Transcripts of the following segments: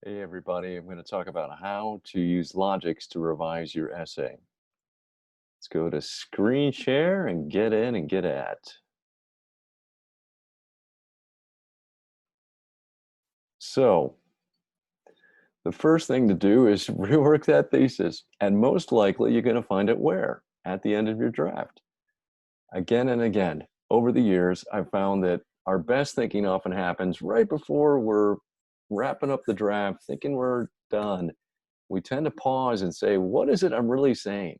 Hey everybody, I'm going to talk about how to use logics to revise your essay. Let's go to screen share and get in and get at. So, the first thing to do is rework that thesis, and most likely you're going to find it where? At the end of your draft. Again and again, over the years, I've found that our best thinking often happens right before we're wrapping up the draft, thinking we're done. We tend to pause and say, what is it I'm really saying?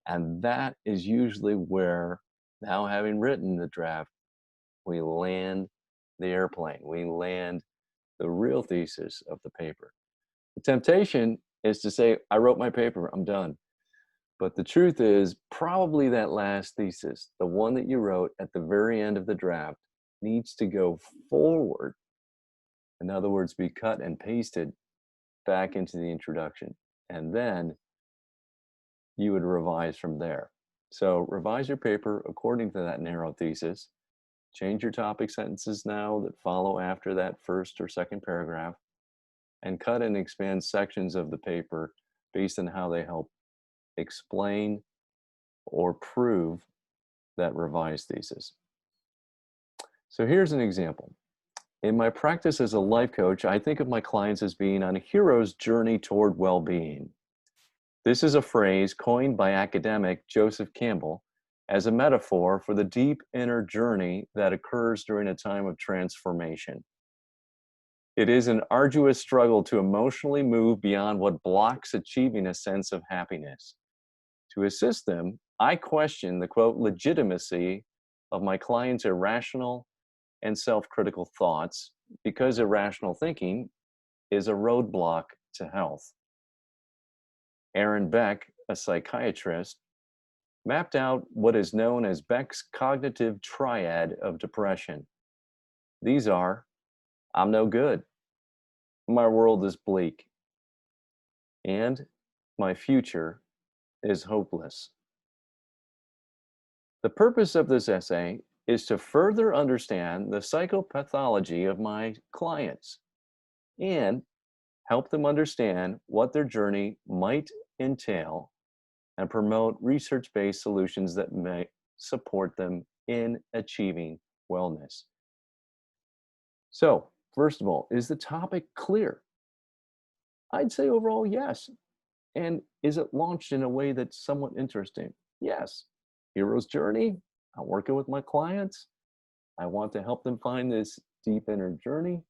And that is usually where, now having written the draft, we land the airplane. We land the real thesis of the paper. The temptation is to say, I wrote my paper, I'm done. But the truth is, probably that last thesis, the one that you wrote at the very end of the draft, needs to go forward. In other words, be cut and pasted back into the introduction. And then you would revise from there. So revise your paper according to that narrow thesis. Change your topic sentences now that follow after that first or second paragraph, and cut and expand sections of the paper based on how they help explain or prove that revised thesis. So here's an example. In my practice as a life coach, I think of my clients as being on a hero's journey toward well-being. This is a phrase coined by academic Joseph Campbell as a metaphor for the deep inner journey that occurs during a time of transformation. It is an arduous struggle to emotionally move beyond what blocks achieving a sense of happiness. To assist them, I question the quote legitimacy of my clients' irrational and self-critical thoughts because irrational thinking is a roadblock to health. Aaron Beck, a psychiatrist, mapped out what is known as Beck's cognitive triad of depression. These are: I'm no good, my world is bleak, and my future is hopeless. The purpose of this essay is to further understand the psychopathology of my clients and help them understand what their journey might entail and promote research-based solutions that may support them in achieving wellness. So, first of all, is the topic clear? I'd say overall, yes. And is it launched in a way that's somewhat interesting? Yes. Hero's journey. I'm working with my clients. I want to help them find this deep inner journey.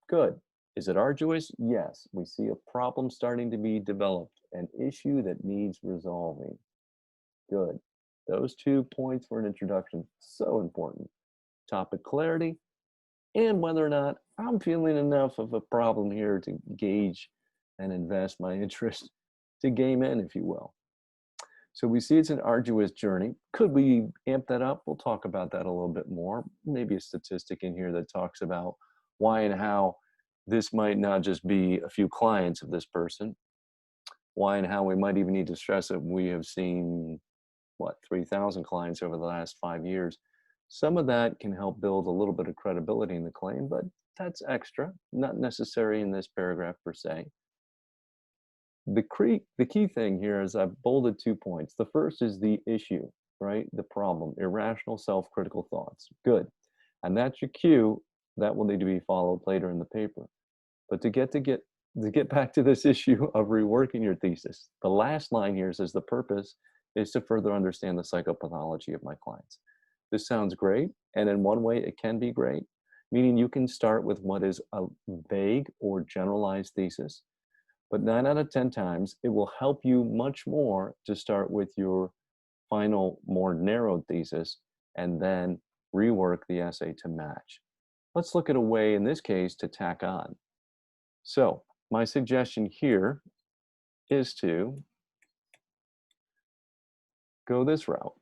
Good. Is it arduous? Yes. We see a problem starting to be developed, an issue that needs resolving. Good. Those 2 points for an introduction, so important. Topic clarity, and whether or not I'm feeling enough of a problem here to gauge and invest my interest to game in, if you will. So we see it's an arduous journey. Could we amp that up? We'll talk about that a little bit more. Maybe a statistic in here that talks about why and how this might not just be a few clients of this person, why and how we might even need to stress it. We have seen, what, 3,000 clients over the last 5 years. Some of that can help build a little bit of credibility in the claim, but that's extra, not necessary in this paragraph per se. The key thing here is I've bolded 2 points. The first is the issue, right? The problem, irrational self-critical thoughts. Good. And that's your cue. That will need to be followed later in the paper. But to get back to this issue of reworking your thesis, the last line here says the purpose is to further understand the psychopathology of my clients. This sounds great, and in one way it can be great, meaning you can start with what is a vague or generalized thesis, but 9 out of 10 times it will help you much more to start with your final, more narrowed thesis and then rework the essay to match. Let's look at a way, in this case, to tack on. So my suggestion here is to go this route.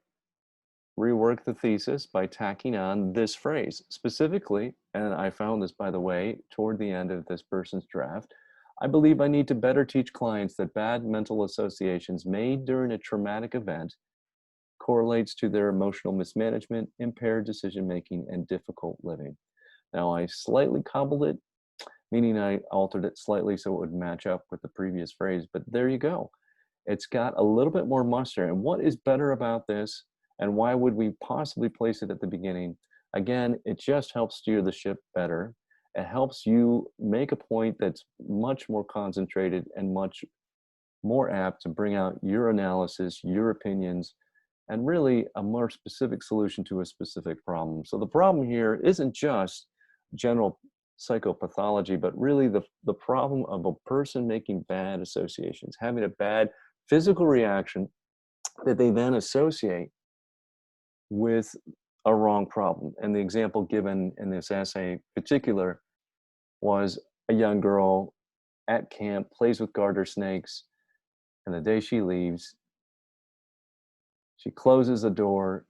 Rework the thesis by tacking on this phrase specifically, and I found this, by the way, toward the end of this person's draft. I believe I need to better teach clients that bad mental associations made during a traumatic event correlates to their emotional mismanagement, impaired decision-making, and difficult living. Now, I slightly cobbled it. meaning I altered it slightly so it would match up with the previous phrase. But there you go. It's got a little bit more muster. And what is better about this, and why would we possibly place it at the beginning? Again, it just helps steer the ship better. It helps you make a point that's much more concentrated and much more apt to bring out your analysis, your opinions, and really a more specific solution to a specific problem. So the problem here isn't just general psychopathology, but really the problem of a person making bad associations, having a bad physical reaction that they then associate with a wrong problem. And the example given in this essay in particular was a young girl at camp, plays with garter snakes, and the day she leaves, she closes the door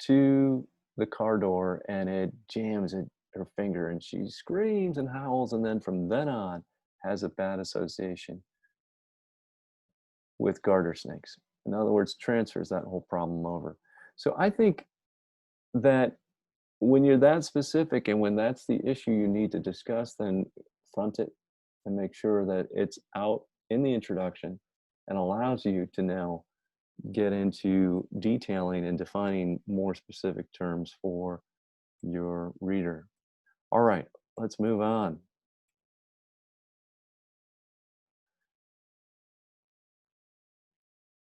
to the car door and it jams at her finger and she screams and howls, and then from then on has a bad association with garter snakes. In other words, transfers that whole problem over. So I think that when you're that specific and when that's the issue you need to discuss, then front it and make sure that it's out in the introduction and allows you to now get into detailing and defining more specific terms for your reader. All right, let's move on.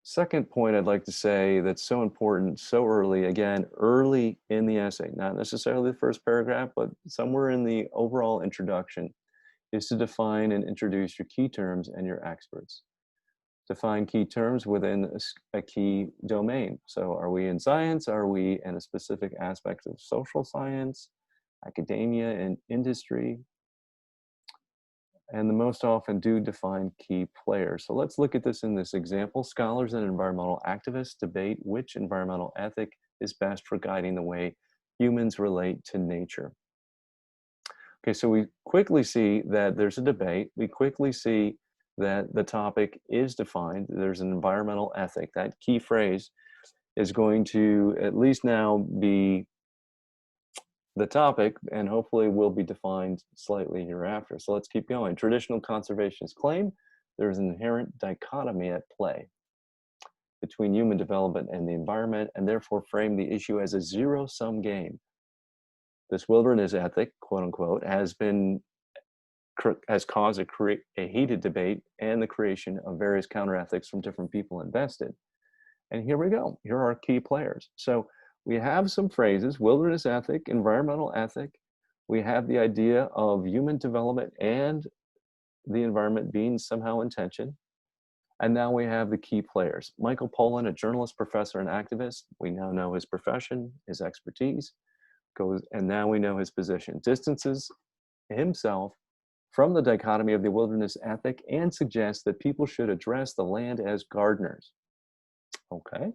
Second point I'd like to say that's so important so early, again, early in the essay, not necessarily the first paragraph, but somewhere in the overall introduction, is to define and introduce your key terms and your experts. Define key terms within a key domain. So are we in science? Are we in a specific aspect of social science, academia, and industry? And the most often do define key players. So let's look at this in this example. Scholars and environmental activists debate which environmental ethic is best for guiding the way humans relate to nature. Okay, so we quickly see that there's a debate. We quickly see that the topic is defined. There's an environmental ethic. That key phrase is going to at least now be the topic and hopefully will be defined slightly hereafter. So let's keep going. Traditional conservationists claim there is an inherent dichotomy at play between human development and the environment, and therefore frame the issue as a zero-sum game. This wilderness ethic, quote unquote, has caused a heated debate and the creation of various counter-ethics from different people invested. And here we go. Here are our key players. So we have some phrases: wilderness ethic, environmental ethic. We have the idea of human development and the environment being somehow in tension. And now we have the key players. Michael Pollan, a journalist, professor, and activist. We now know his profession, his expertise, and now we know his position. Distances himself from the dichotomy of the wilderness ethic and suggests that people should address the land as gardeners. Okay.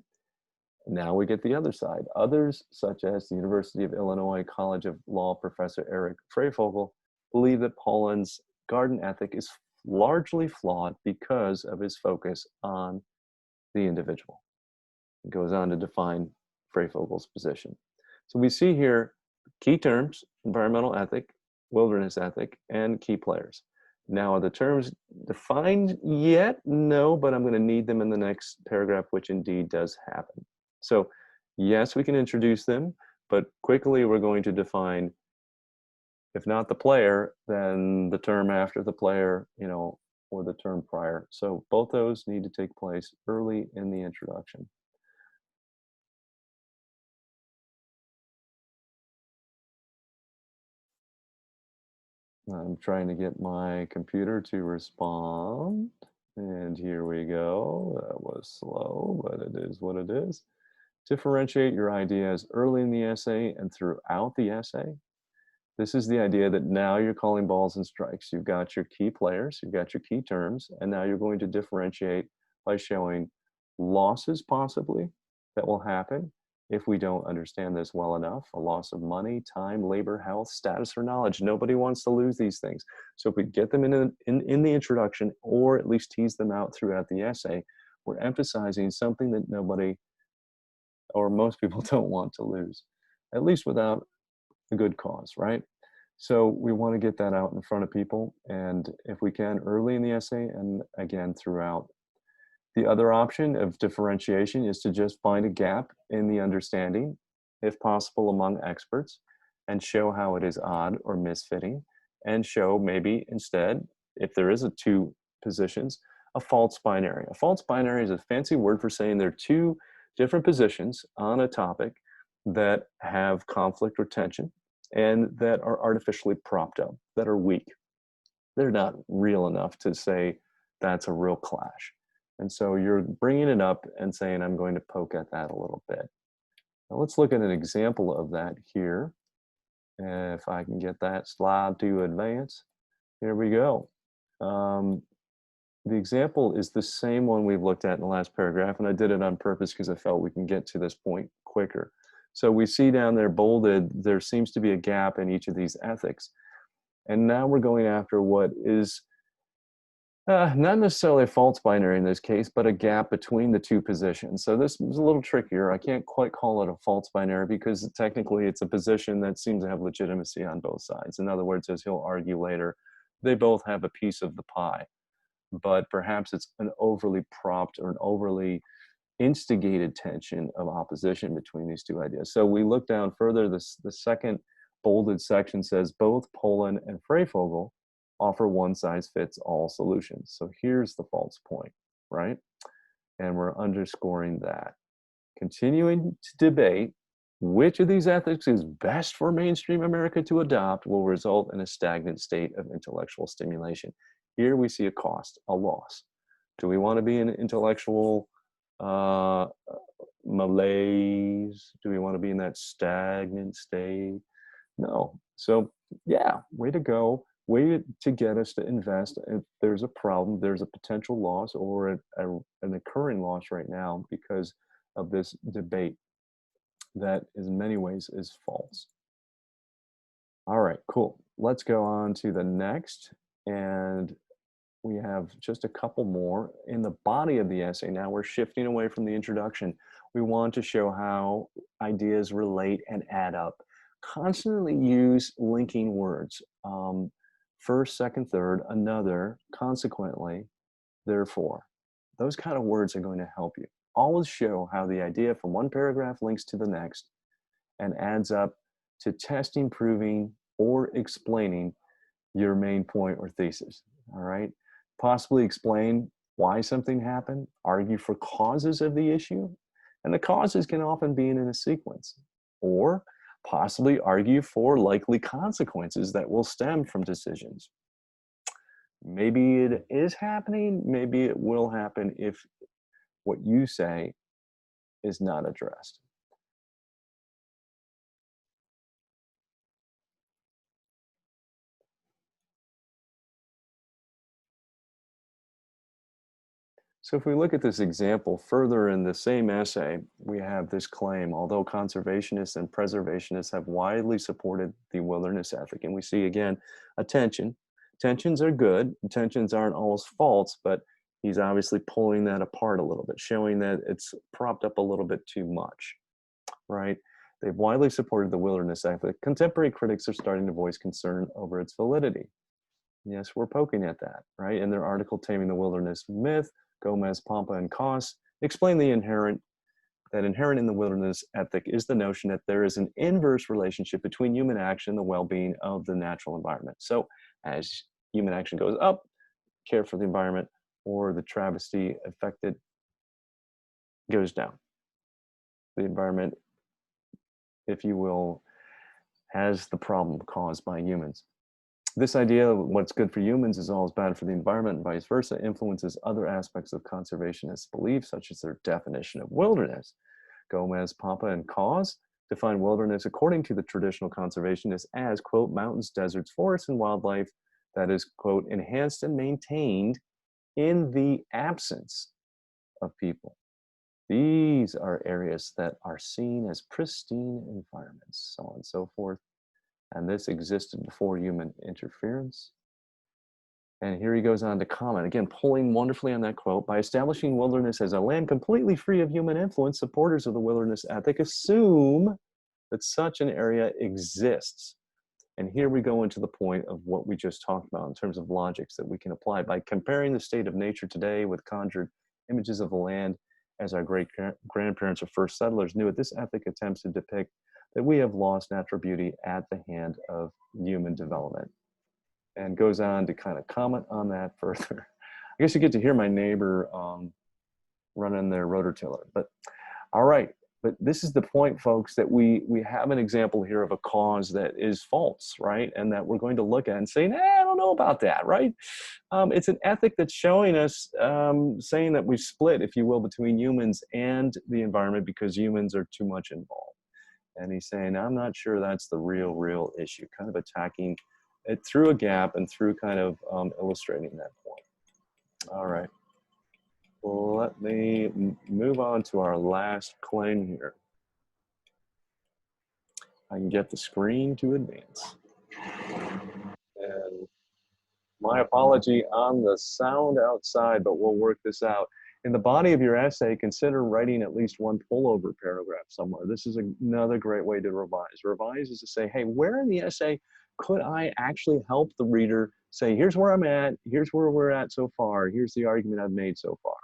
Now we get the other side. Others, such as the University of Illinois College of Law professor Eric Freifogel, believe that Pollan's garden ethic is largely flawed because of his focus on the individual. He goes on to define Freifogel's position. So we see here key terms: environmental ethic, wilderness ethic, and key players. Now, are the terms defined yet? No, but I'm going to need them in the next paragraph, which indeed does happen. So yes, we can introduce them, but quickly we're going to define, if not the player, then the term after the player, or the term prior. So both those need to take place early in the introduction. I'm trying to get my computer to respond. And here we go. That was slow, but it is what it is. Differentiate your ideas early in the essay and throughout the essay. This is the idea that now you're calling balls and strikes. You've got your key players, you've got your key terms, and now you're going to differentiate by showing losses possibly that will happen if we don't understand this well enough: a loss of money, time, labor, health, status, or knowledge. Nobody wants to lose these things. So if we get them in the introduction, or at least tease them out throughout the essay, we're emphasizing something that nobody or most people don't want to lose, at least without a good cause, right? So we want to get that out in front of people, and if we can, early in the essay, and again throughout. The other option of differentiation is to just find a gap in the understanding, if possible among experts, and show how it is odd or misfitting, and show maybe instead, if there is a two positions, a false binary. A false binary is a fancy word for saying there are two different positions on a topic that have conflict or tension and that are artificially propped up, that are weak. They're not real enough to say that's a real clash. And so you're bringing it up and saying, I'm going to poke at that a little bit. Now let's look at an example of that here. If I can get that slide to advance. Here we go. The example is the same one we've looked at in the last paragraph, and I did it on purpose because I felt we can get to this point quicker. So we see down there bolded, there seems to be a gap in each of these ethics. And now we're going after what is not necessarily a false binary in this case, but a gap between the two positions. So this is a little trickier. I can't quite call it a false binary because technically it's a position that seems to have legitimacy on both sides. In other words, as he'll argue later, they both have a piece of the pie, but perhaps it's an overly propped or an overly instigated tension of opposition between these two ideas. So we look down further, the second bolded section says both Poland and Freyfogle offer one-size-fits-all solutions. So here's the false point, right? And we're underscoring that. Continuing to debate which of these ethics is best for mainstream America to adopt will result in a stagnant state of intellectual stimulation. Here we see a cost, a loss. Do we want to be in intellectual malaise? Do we want to be in that stagnant state? No. So yeah, way to go. Way to get us to invest. If there's a problem, there's a potential loss or an occurring loss right now because of this debate that in many ways is false. All right, cool. Let's go on to the next. And we have just a couple more in the body of the essay. Now we're shifting away from the introduction. We want to show how ideas relate and add up. Constantly use linking words. First, second, third, another, consequently, therefore. Those kind of words are going to help you. Always show how the idea from one paragraph links to the next and adds up to testing, proving, or explaining your main point or thesis. All right? Possibly explain why something happened, argue for causes of the issue, and the causes can often be in a sequence. Or possibly argue for likely consequences that will stem from decisions. Maybe it is happening, maybe it will happen if what you say is not addressed. So if we look at this example further in the same essay, we have this claim, although conservationists and preservationists have widely supported the wilderness ethic, and we see again a tension. Tensions are good, tensions aren't always false, but he's obviously pulling that apart a little bit, showing that it's propped up a little bit too much, right? They've widely supported the wilderness ethic. Contemporary critics are starting to voice concern over its validity. Yes, we're poking at that, right? In their article, Taming the Wilderness Myth, Gomez, Pompa, and Koss explain inherent in the wilderness ethic is the notion that there is an inverse relationship between human action and the well-being of the natural environment. So as human action goes up, care for the environment, or the travesty affected goes down. The environment, if you will, has the problem caused by humans. This idea of what's good for humans is always bad for the environment and vice versa influences other aspects of conservationist beliefs, such as their definition of wilderness. Gomez, Pompa, and Koss define wilderness according to the traditional conservationists as, quote, mountains, deserts, forests, and wildlife that is, quote, enhanced and maintained in the absence of people. These are areas that are seen as pristine environments, so on and so forth. And this existed before human interference. And here he goes on to comment, again, pulling wonderfully on that quote, by establishing wilderness as a land completely free of human influence, supporters of the wilderness ethic assume that such an area exists And here we go into the point of what we just talked about in terms of logics that we can apply by comparing the state of nature today with conjured images of the land as our great-grandparents or first settlers knew it. This ethic attempts to depict that we have lost natural beauty at the hand of human development, and goes on to kind of comment on that further. I guess you get to hear my neighbor running their rototiller, but all right. But this is the point, folks, that we have an example here of a cause that is false, right? And that we're going to look at and say, nah, I don't know about that, right? It's an ethic that's showing us, saying that we've split, if you will, between humans and the environment because humans are too much involved. And he's saying, I'm not sure that's the real issue, kind of attacking it through a gap and through kind of illustrating that point. All right. Well, let me move on to our last claim here. I can get the screen to advance. And my apology on the sound outside, but we'll work this out. In the body of your essay, consider writing at least one pullover paragraph somewhere. This is another great way to revise. Revise is to say, hey, where in the essay could I actually help the reader say, here's where I'm at, here's where we're at so far, here's the argument I've made so far.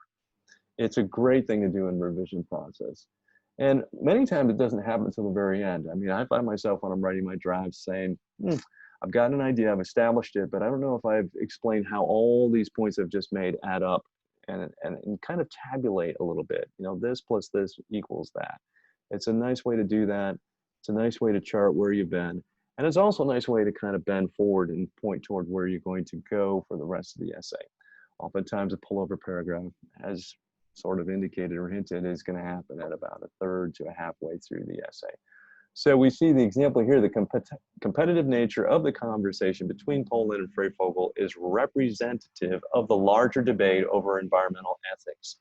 It's a great thing to do in the revision process. And many times it doesn't happen until the very end. I mean, I find myself when I'm writing my drafts saying, I've got an idea, I've established it, but I don't know if I've explained how all these points I've just made add up and kind of tabulate a little bit. You know, this plus this equals that. It's a nice way to do that. It's a nice way to chart where you've been. And it's also a nice way to kind of bend forward and point toward where you're going to go for the rest of the essay. Oftentimes a pullover paragraph, as sort of indicated or hinted, is going to happen at about a third to a halfway through the essay. So we see the example here, the competitive nature of the conversation between Poland and Freifogel is representative of the larger debate over environmental ethics.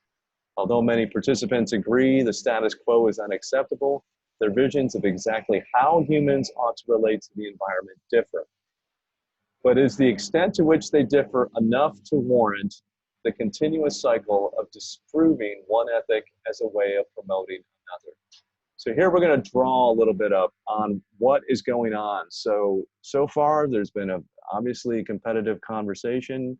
Although many participants agree the status quo is unacceptable, their visions of exactly how humans ought to relate to the environment differ. But is the extent to which they differ enough to warrant the continuous cycle of disproving one ethic as a way of promoting another? So here we're going to draw a little bit up on what is going on. So far there's been obviously a competitive conversation.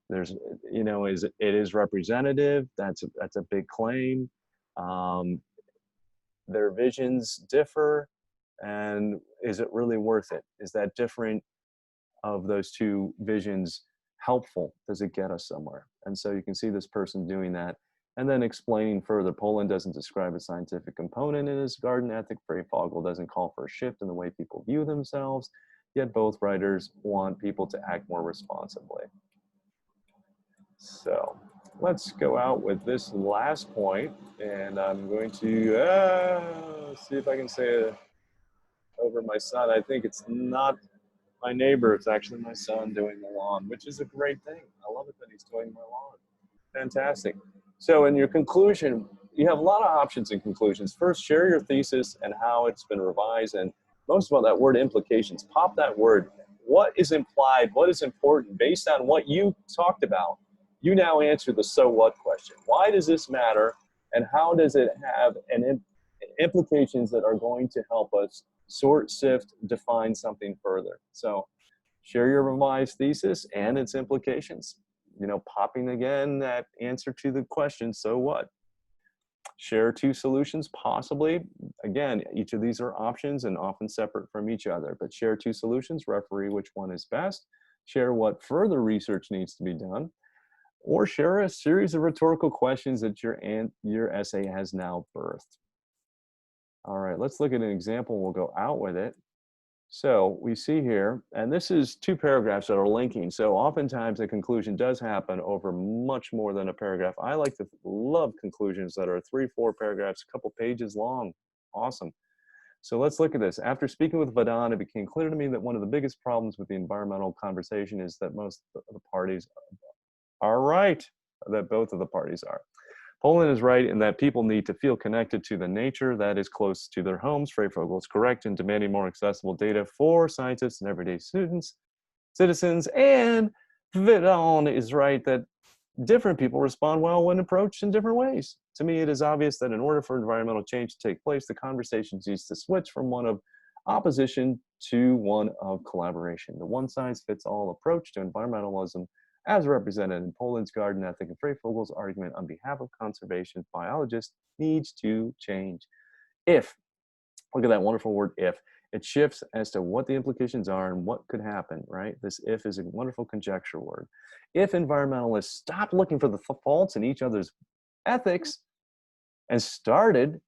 There's, you know, it is representative. That's a big claim. Their visions differ, and is it really worth it? Is that different of those two visions helpful? Does it get us somewhere? And so you can see this person doing that and then explaining further. Poland doesn't describe a scientific component in his garden ethic. Freifogel doesn't call for a shift in the way people view themselves, yet both writers want people to act more responsibly. So let's go out with this last point, and I'm going to see if I can say it over my son. I think it's not my neighbor, it's actually my son doing the lawn, which is a great thing. I love it that he's doing my lawn. Fantastic. So in your conclusion, you have a lot of options in conclusions. First, share your thesis and how it's been revised, and most of all, that word implications. Pop that word. What is implied? What is important? Based on what you talked about, you now answer the so what question. Why does this matter, and how does it have implications that are going to help us sort, sift, define something further? So share your revised thesis and its implications. You know, popping again that answer to the question, so what? Share two solutions, possibly. Again, each of these are options and often separate from each other, but share two solutions, referee which one is best, share what further research needs to be done, or share a series of rhetorical questions that your essay has now birthed. All right, let's look at an example. We'll go out with it. So we see here, and this is two paragraphs that are linking. So oftentimes a conclusion does happen over much more than a paragraph. I like to love conclusions that are 3-4 paragraphs, a couple pages long. Awesome. So let's look at this. After speaking with Vadan, it became clear to me that one of the biggest problems with the environmental conversation is that most of the parties are right, that both of the parties are. Poland is right in that people need to feel connected to the nature that is close to their homes. Freifogel is correct in demanding more accessible data for scientists and everyday citizens. And Vidal is right that different people respond well when approached in different ways. To me, it is obvious that in order for environmental change to take place, the conversation needs to switch from one of opposition to one of collaboration. The one size fits all approach to environmentalism, as represented in Poland's garden ethic and Freyfogel's argument on behalf of conservation biologists, needs to change. If, look at that wonderful word if, it shifts as to what the implications are and what could happen, right? This if is a wonderful conjecture word. If environmentalists stopped looking for the faults in each other's ethics and started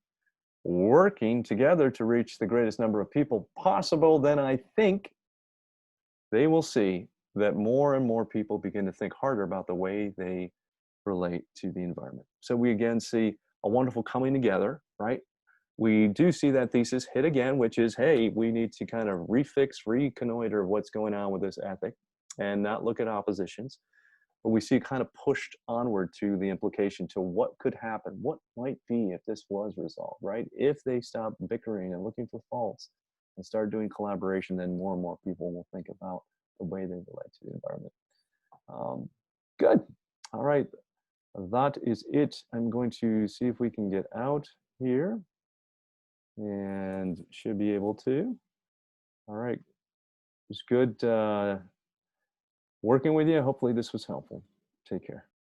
working together to reach the greatest number of people possible, then I think they will see that more and more people begin to think harder about the way they relate to the environment. So we again see a wonderful coming together, right? We do see that thesis hit again, which is, hey, we need to kind of refix, reconnoiter what's going on with this ethic and not look at oppositions. But we see kind of pushed onward to the implication to what could happen, what might be if this was resolved, right? If they stop bickering and looking for faults and start doing collaboration, then more and more people will think about the way they relate to the environment. Good. All right. That is it. I'm going to see if we can get out here and should be able to. All right. It's good working with you. Hopefully this was helpful. Take care.